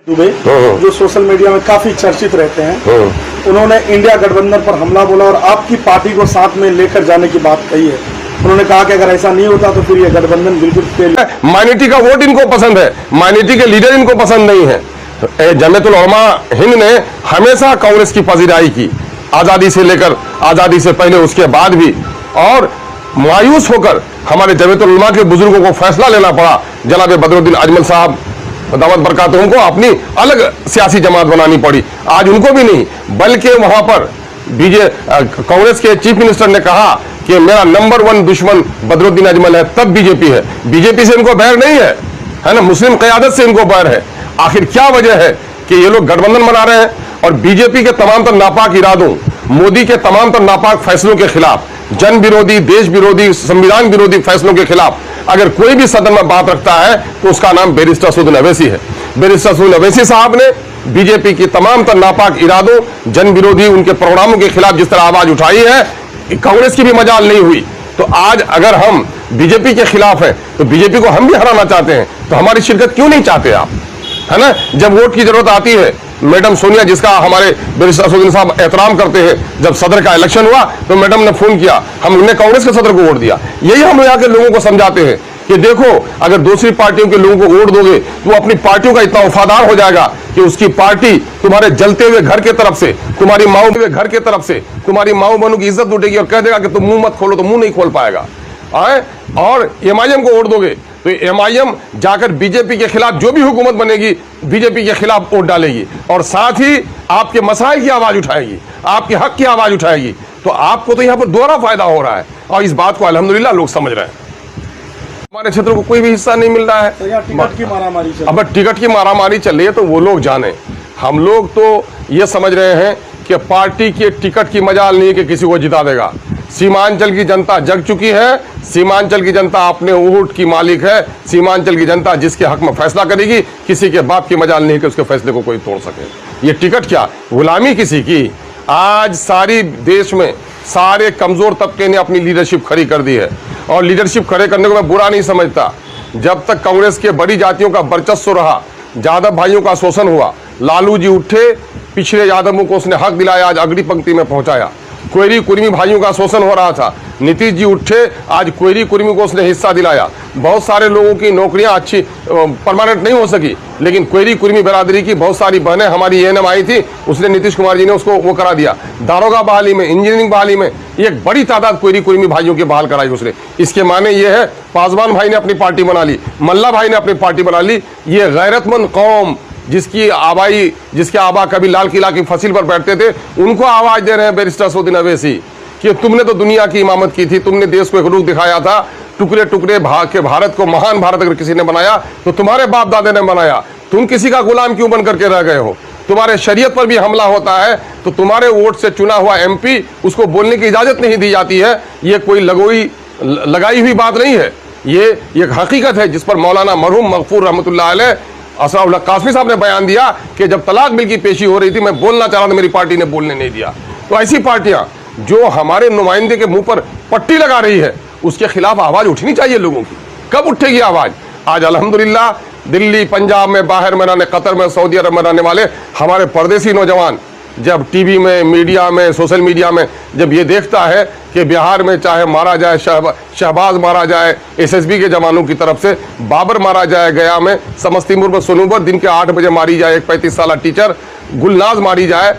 दुबे जो social media में काफी चर्चित रहते हैं, उन्होंने इंडिया गठबंधन पर हमला बोला और आपकी पार्टी को साथ में लेकर जाने की बात कही है। उन्होंने कहा कि अगर ऐसा नहीं होता तो फिर ये गठबंधन बिल्कुल फेल। माइनॉरिटी का वोट इनको पसंद है, माइनॉरिटी के लीडर इनको पसंद नहीं है। जमीयतुल उलमा हिंद ने हमेशा कांग्रेस की पजीराई की, आजादी से लेकर आजादी से पहले, उसके बाद भी, और मायूस होकर हमारे जमीयतुल उलमा के बुजुर्गों को फैसला लेना पड़ा जनाब बदरुद्दीन अजमल साहब दावत बरकातहू को अपनी अलग सियासी जमात बनानी पड़ी। आज उनको भी नहीं, बल्कि वहां पर कांग्रेस के चीफ मिनिस्टर ने कहा कि मेरा नंबर 1 दुश्मन बदरुद्दीन अजमल है, तब बीजेपी है। बीजेपी से इनको बैर नहीं है ना, मुस्लिम क़यादत से इनको बैर है। आखिर क्या वजह है कि ये लोग गठबंधन बना रहे हैं और बीजेपी के तमाम तर नापाक इरादों, मोदी के तमाम तर नापाक फैसलों के खिलाफ, जन विरोधी, देश विरोधी, संविधान विरोधी फैसलों के खिलाफ अगर कोई भी सदन में बात रखता है तो उसका नाम बैरिस्टर सूद अवैसी है। बैरिस्टर सूद अवैसी साहब ने बीजेपी की तमाम तर नापाक इरादों, जन विरोधी उनके प्रोग्रामों के खिलाफ जिस तरह आवाज उठाई है, कांग्रेस की भी मजाल नहीं हुई। तो आज अगर हम बीजेपी के खिलाफ हैं तो बीजेपी को हम भी हराना चाहते हैं, तो हमारी शिरकत क्यों नहीं चाहते आप, है ना। जब वोट की जरूरत आती है, मैडम सोनिया, जिसका हमारे बैरिस्टर सूद साहब एहतराम करते हैं, जब सदर का इलेक्शन हुआ तो मैडम ने फोन किया, हमने कांग्रेस के सदर को वोट दिया। यही हम यहाँ के लोगों को समझाते हैं कि देखो, अगर दूसरी पार्टियों के लोगों को वोट दोगे तो वो अपनी पार्टियों का इतना वफादार हो जाएगा कि उसकी पार्टी तुम्हारे जलते हुए घर के तरफ से, तुम्हारी माओ हुए घर के तरफ से, तुम्हारी माओ बहनों की इज्जत लूटेगी और कह देगा कि तुम मुंह मत खोलो, तो मुंह नहीं खोल पाएगा। और एमआईएम को वोट दोगे तो एमआईएम जाकर बीजेपी के खिलाफ जो भी हुकूमत बनेगी, बीजेपी के खिलाफ वोट डालेगी और साथ ही आपके मसाइल की आवाज उठाएगी, आपके हक की आवाज उठाएगी। तो आपको तो यहाँ पर दोहरा फायदा हो रहा है और इस बात को अल्हम्दुलिल्लाह लोग समझ रहे हैं। हमारे क्षेत्र को कोई भी हिस्सा नहीं मिल रहा है। टिकट की मारामारी चल, अब टिकट की मारामारी चल रही है तो वो लोग जाने। हम लोग तो ये समझ रहे हैं कि पार्टी के टिकट की मजाल नहीं है कि किसी को जिता देगा। सीमांचल की जनता जग चुकी है, सीमांचल की जनता अपने वोट की मालिक है, सीमांचल की जनता जिसके हक में फैसला करेगी, किसी के बाप की मजाल नहीं कि उसके फैसले को कोई तोड़ सके। ये टिकट क्या, गुलामी किसी की। आज सारी देश में सारे कमजोर तबके ने अपनी लीडरशिप खड़ी कर दी है और लीडरशिप खड़े करने को मैं बुरा नहीं समझता। जब तक कांग्रेस के बड़ी जातियों का वर्चस्व रहा, यादव भाइयों का शोषण हुआ, लालू जी उठे, पिछड़े यादवों को उसने हक दिलाया, आज अग्नि पंक्ति में पहुंचाया। कोयरी कुर्मी भाइयों का शोषण हो रहा था, नीतीश जी उठे, आज कोयरी कुर्मी को उसने हिस्सा दिलाया। बहुत सारे लोगों की नौकरियां अच्छी परमानेंट नहीं हो सकी, लेकिन कोयरी कुर्मी बरादरी की बहुत सारी बहनें हमारी एएनएम आई थी, उसने नीतीश कुमार जी ने उसको वो करा दिया। दारोगा बहाली में, इंजीनियरिंग बहाली में एक बड़ी तादाद कोयरी कुर्मी भाइयों की बहाल कराई उसने। इसके माने ये है, पासवान भाई ने अपनी पार्टी बना ली, मल्ला भाई ने अपनी पार्टी बना ली। ये गैरतमंद कौम जिसके आबा कभी लाल किला की फसिल पर बैठते थे, उनको आवाज दे रहे हैं बैरिस्टर सूद अवैसी कि तुमने तो दुनिया की इमामत की थी, तुमने देश को एक रुख दिखाया था, टुकड़े टुकड़े के भारत को महान भारत अगर किसी ने बनाया तो तुम्हारे बाप दादे ने बनाया। तुम किसी का गुलाम क्यों बन करके रह गए हो। तुम्हारे शरीयत पर भी हमला होता है तो तुम्हारे वोट से चुना हुआ एमपी, उसको बोलने की इजाजत नहीं दी जाती है। ये कोई लगाई हुई बात नहीं है, ये एक हकीकत है जिस पर मौलाना मरहूम मगफूर रहमतुल्लाह अलैह असराउल्लाह कासमी साहब ने बयान दिया कि जब तलाक बिल की पेशी हो रही थी, मैं बोलना चाह रहा था, मेरी पार्टी ने बोलने नहीं दिया। तो ऐसी पार्टियां जो हमारे नुमाइंदे के मुंह पर पट्टी लगा रही है, उसके खिलाफ आवाज उठनी चाहिए लोगों की। कब उठेगी आवाज? आज अल्हम्दुलिल्लाह दिल्ली, पंजाब में, बाहर में रहने, कतर में, सऊदी अरब में रहने वाले हमारे परदेसी नौजवान जब टीवी में, मीडिया में, सोशल मीडिया में जब ये देखता है कि बिहार में चाहे मारा जाए, शहबाज मारा जाए एसएसबी के जवानों की तरफ से, बाबर मारा जाए गया में, समस्तीपुर में सोनूबर दिन के 8 बजे मारी जाए एक 35 साल टीचर, गुलनाज मारी जाए,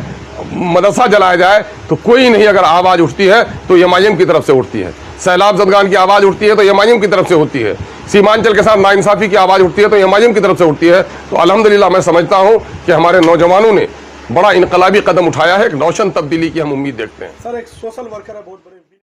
मदरसा जलाया जाए, तो कोई नहीं अगर आवाज़ उठती है तो एमआईएम की तरफ से उठती है। सैलाब जदगान की आवाज़ उठती है तो एमआईएम की तरफ से होती है। सीमांचल के साथ नाइंसाफ़ी की आवाज़ उठती है तो एमआईएम की तरफ से उठती है। तो अल्हम्दुलिल्लाह मैं समझता हूँ कि हमारे नौजवानों ने बड़ा इनकलाबी कदम उठाया है, एक नौशन तब्दीली की हम उम्मीद देखते हैं। सर, एक सोशल वर्कर है, बहुत बड़े